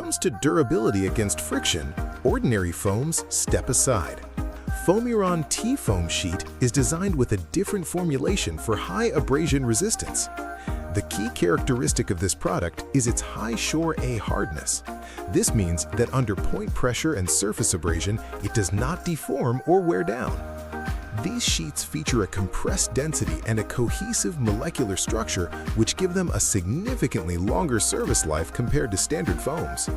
comes to durability against friction, ordinary foams step aside. Foamiran T-Foam Sheet is designed with a different formulation for high abrasion resistance. The key characteristic of this product is its high Shore A hardness. This means that under point pressure and surface abrasion, it does not deform or wear down. These sheets feature a compressed density and a cohesive molecular structure which give them a significantly longer service life compared to standard foams.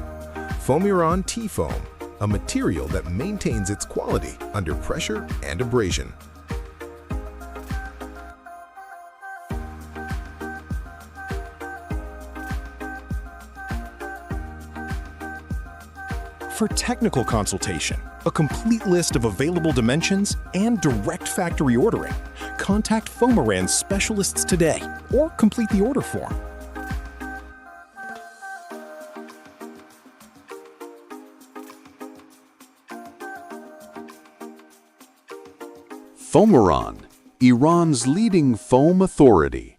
Foamiran T-Foam, a material that maintains its quality under pressure and abrasion. For technical consultation, a complete list of available dimensions, and direct factory ordering, contact Foamiran's specialists today or complete the order form. Foamiran, Iran's leading foam authority.